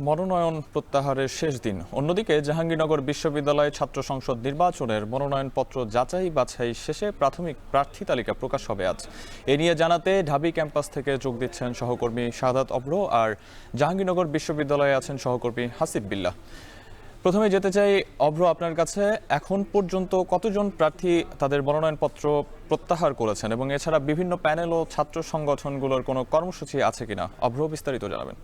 মনোনয়ন প্রত্যাহারের শেষ দিন। অন্যদিকে জাহাঙ্গীরনগর বিশ্ববিদ্যালয় ছাত্র সংসদ নির্বাচনের মনোনয়নপত্র যাচাই বাছাই শেষে প্রাথমিক প্রার্থী তালিকা প্রকাশ হবে আজ। এ নিয়ে জানাতে ঢাবি ক্যাম্পাস থেকে যোগ দিচ্ছেন সহকর্মী শাহাদাত অব্র, আর জাহাঙ্গীরনগর বিশ্ববিদ্যালয়ে আছেন সহকর্মী হাসিব বিল্লাহ। প্রথমে যেতে চাই অব্র, আপনার কাছে এখন পর্যন্ত কতজন প্রার্থী তাদের মনোনয়নপত্র প্রত্যাহার করেছেন এবং এছাড়া বিভিন্ন প্যানেল ও ছাত্র সংগঠনগুলোর কোনো কর্মসূচি আছে কিনা? অব্র, বিস্তারিত জানাবেন।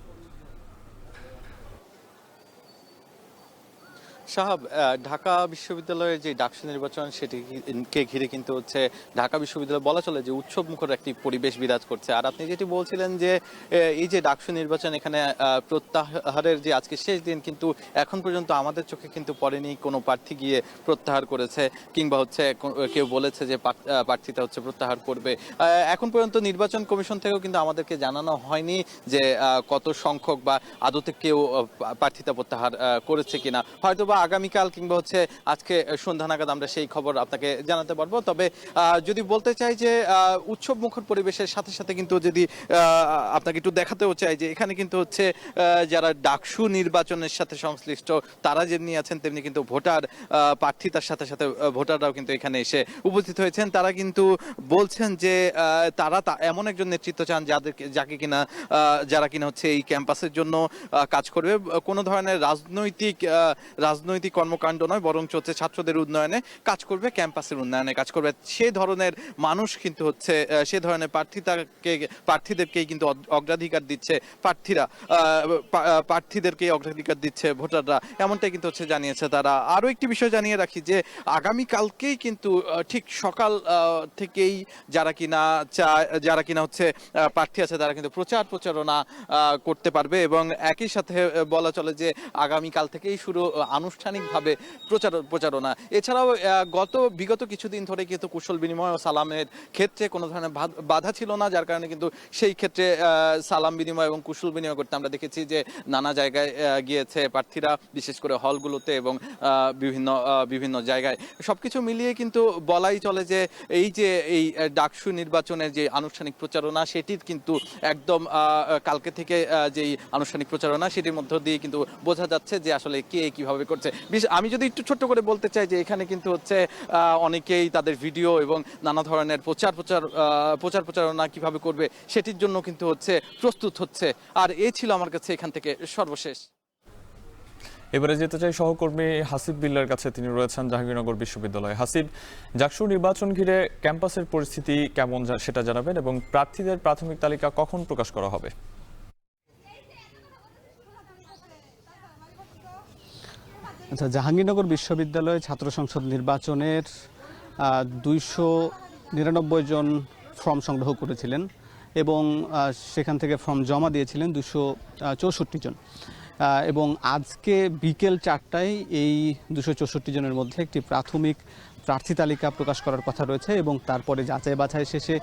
সাহাব, ঢাকা বিশ্ববিদ্যালয়ের যে ডাকসু নির্বাচন সেটিকে ঘিরে কিন্তু হচ্ছে ঢাকা বিশ্ববিদ্যালয় বলা চলে যে উৎসব মুখর একটি পরিবেশ বিরাজ করছে। আর আপনি যেটি বলছিলেন যে এই যে ডাকসু নির্বাচন এখানে প্রত্যাহারের যে আজকে শেষ দিন, কিন্তু এখন পর্যন্ত আমাদের চোখে কিন্তু পড়েনি কোনো প্রার্থী গিয়ে প্রত্যাহার করেছে কিংবা হচ্ছে কেউ বলেছে যে প্রার্থীটা হচ্ছে প্রত্যাহার করবে। এখন পর্যন্ত নির্বাচন কমিশন থেকেও কিন্তু আমাদেরকে জানানো হয়নি যে কত সংখ্যক বা আদতে কেউ প্রার্থীতা প্রত্যাহার করেছে কিনা। হয়তো বা আগামীকাল কিংবা হচ্ছে আজকে সন্ধ্যা নাগাদ আমরা সেই খবর আপনাকে জানাতে পারবো। তবে যদি বলতে চাই যে উৎসব মুখর পরিবেশের সাথে সাথে কিন্তু যদি আপনাকে একটু দেখাতেও চাই যে এখানে কিন্তু হচ্ছে যারা ডাকসু নির্বাচনের সাথে সংশ্লিষ্ট তারা যেমনি আছেন তেমনি কিন্তু ভোটার প্রার্থীতার সাথে সাথে ভোটাররাও কিন্তু এখানে এসে উপস্থিত হয়েছেন। তারা কিন্তু বলছেন যে তারা এমন একজন নেতৃত্ব চান যাকে কিনা যারা কিনা হচ্ছে এই ক্যাম্পাসের জন্য কাজ করবে, কোনো ধরনের রাজনৈতিক কর্মকাণ্ড নয়, বরং হচ্ছে ছাত্রদের উন্নয়নে কাজ করবে, ক্যাম্পাসের উন্নয়নে কাজ করবে। সেই ধরনের মানুষ কিন্তু হচ্ছে সে ধরনের প্রার্থীদেরকেই কিন্তু অগ্রাধিকার দিচ্ছে প্রার্থীদেরকেই অগ্রাধিকার দিচ্ছে ভোটাররা, এমনটাই কিন্তু হচ্ছে জানিয়েছে তারা। আরও একটি বিষয় জানিয়ে রাখি যে আগামীকালকেই কিন্তু ঠিক সকাল থেকেই যারা কিনা হচ্ছে প্রার্থী আছে তারা কিন্তু প্রচারণা করতে পারবে এবং একই সাথে বলা চলে যে আগামীকাল থেকেই শুরু আনুষ্ঠানিকভাবে প্রচারণা। এছাড়াও বিগত কিছুদিন ধরে কিন্তু কুশল বিনিময় ও সালামের ক্ষেত্রে কোনো ধরনের বাধা ছিল না, যার কারণে কিন্তু সেই ক্ষেত্রে সালাম বিনিময় এবং কুশল বিনিময় করতে আমরা দেখেছি যে নানা জায়গায় গিয়েছে প্রার্থীরা, বিশেষ করে হলগুলোতে এবং বিভিন্ন জায়গায়। সবকিছু মিলিয়ে কিন্তু বলাই চলে যে এই ডাকসু নির্বাচনের যে আনুষ্ঠানিক প্রচারণা সেটির কিন্তু একদম কালকে থেকে যেই আনুষ্ঠানিক প্রচারণা সেটির মধ্য দিয়ে কিন্তু বোঝা যাচ্ছে যে আসলে কে কিভাবে করছে। আমি যদি একটু ছোট্ট করে বলতে চাই যে এখানে কিন্তু হচ্ছে অনেকেই তাদের ভিডিও এবং নানা ধরনের প্রচারণা কিভাবে করবে সেটির জন্য কিন্তু হচ্ছে প্রস্তুত হচ্ছে। আর এই ছিল আমার কাছে এখান থেকে সর্বশেষ। এবারে যেতে চাই সহকর্মী হাসিব বিল্লার কাছে, তিনি রয়েছেন জাহাঙ্গীরনগর বিশ্ববিদ্যালয়ে। হাসিব, ডাকসু নির্বাচন ঘিরে ক্যাম্পাসের পরিস্থিতি কেমন সেটা জানাবেন এবং প্রার্থীদের প্রাথমিক তালিকা কখন প্রকাশ করা হবে? আচ্ছা, জাহাঙ্গীরনগর বিশ্ববিদ্যালয়ে ছাত্র সংসদ নির্বাচনের 299 জন ফর্ম সংগ্রহ করেছিলেন এবং সেখান থেকে ফর্ম জমা দিয়েছিলেন 264 জন এবং আজকে বিকেল 4টায় এই 264 জনের মধ্যে একটি প্রাথমিক প্রার্থী তালিকা প্রকাশ করার কথা রয়েছে এবং তারপরে যাচাই বাছাই শেষে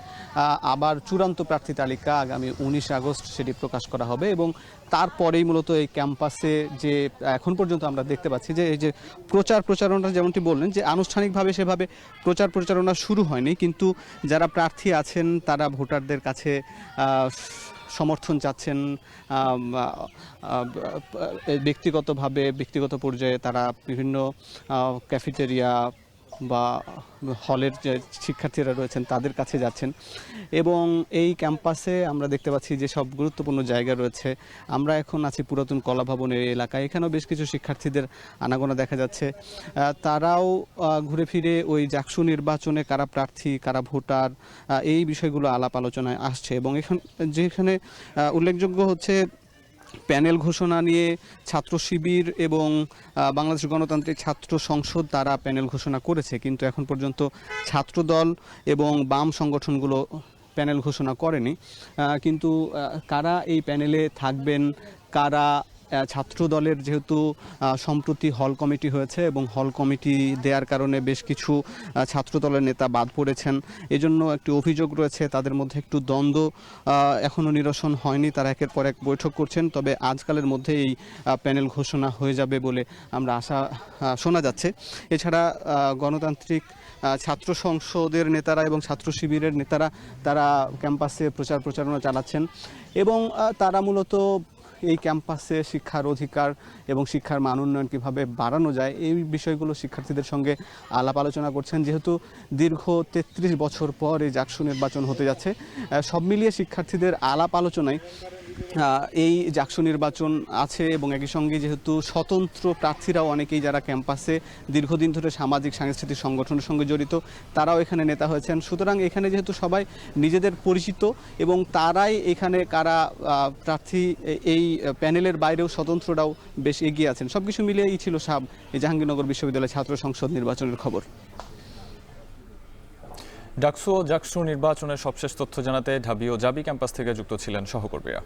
আবার চূড়ান্ত প্রার্থী তালিকা আগামী 19 আগস্ট সেটি প্রকাশ করা হবে এবং তারপরেই মূলত এই ক্যাম্পাসে যে এখন পর্যন্ত আমরা দেখতে পাচ্ছি যে এই যে প্রচারণা যেমনটি বললেন যে আনুষ্ঠানিকভাবে সেভাবে প্রচারণা শুরু হয়নি, কিন্তু যারা প্রার্থী আছেন তারা ভোটারদের কাছে সমর্থন চাচ্ছেন, ব্যক্তিগত পর্যায়ে তারা বিভিন্ন ক্যাফেটেরিয়া বা হলের যে শিক্ষার্থীরা রয়েছেন তাদের কাছে যাচ্ছেন এবং এই ক্যাম্পাসে আমরা দেখতে পাচ্ছি যে সব গুরুত্বপূর্ণ জায়গা রয়েছে। আমরা এখন আছি পুরাতন কলা ভবনের এলাকায়, এখানেও বেশ কিছু শিক্ষার্থীদের আনাগোনা দেখা যাচ্ছে। তারাও ঘুরে ফিরে ওই ডাকসু নির্বাচনে কারা প্রার্থী কারা ভোটার এই বিষয়গুলো আলাপ আলোচনায় আসছে এবং যেখানে উল্লেখযোগ্য হচ্ছে প্যানেল ঘোষণা নিয়ে ছাত্র শিবির এবং বাংলাদেশ গণতান্ত্রিক ছাত্র সংসদ তারা প্যানেল ঘোষণা করেছে, কিন্তু এখন পর্যন্ত ছাত্রদল এবং বাম সংগঠনগুলো প্যানেল ঘোষণা করেনি। কিন্তু কারা এই প্যানেলে থাকবেন, কারা ছাত্র দলের যেহেতু সম্প্রতি হল কমিটি হয়েছে এবং হল কমিটি দেওয়ার কারণে বেশ কিছু ছাত্র দলের নেতা বাদ পড়েছেন, এজন্য একটি অভিযোগ রয়েছে, তাদের মধ্যে একটু দ্বন্দ্ব এখনও নিরসন হয়নি, তারা একের পর এক বৈঠক করছেন। তবে আজকালের মধ্যে এই প্যানেল ঘোষণা হয়ে যাবে বলে আমরা শোনা যাচ্ছে। এছাড়া গণতান্ত্রিক ছাত্র সংসদের নেতারা এবং ছাত্র শিবিরের নেতারা তারা ক্যাম্পাসে প্রচারণা চালাচ্ছেন এবং তারা মূলত এই ক্যাম্পাসে শিক্ষার অধিকার এবং শিক্ষার মান উন্নয়ন কীভাবে বাড়ানো যায় এই বিষয়গুলো শিক্ষার্থীদের সঙ্গে আলাপ আলোচনা করছেন। যেহেতু দীর্ঘ 33 বছর পর এই জাকসু নির্বাচন হতে যাচ্ছে, সব মিলিয়ে শিক্ষার্থীদের আলাপ আলোচনায় এই জাকসু নির্বাচন আছে এবং একই সঙ্গে যেহেতু স্বতন্ত্র প্রার্থীরাও অনেকেই যারা ক্যাম্পাসে দীর্ঘদিন ধরে সামাজিক সাংস্কৃতিক সংগঠনের সঙ্গে জড়িত তারাও এখানে নেতা হয়েছেন। সুতরাং এখানে যেহেতু সবাই নিজেদের পরিচিত এবং তারাই এখানে কারা প্রার্থী এই প্যানেলের বাইরেও স্বতন্ত্ররাও বেশ এগিয়ে আছেন। সব কিছু মিলিয়ে এই ছিল এই জাহাঙ্গীরনগর বিশ্ববিদ্যালয় ছাত্র সংসদ নির্বাচনের খবর। ডাকসু ও জাকসু নির্বাচনের সবশেষ তথ্য জানাতে ঢাবি ও জাবি ক্যাম্পাস থেকে যুক্ত ছিলেন সহকর্মীরা।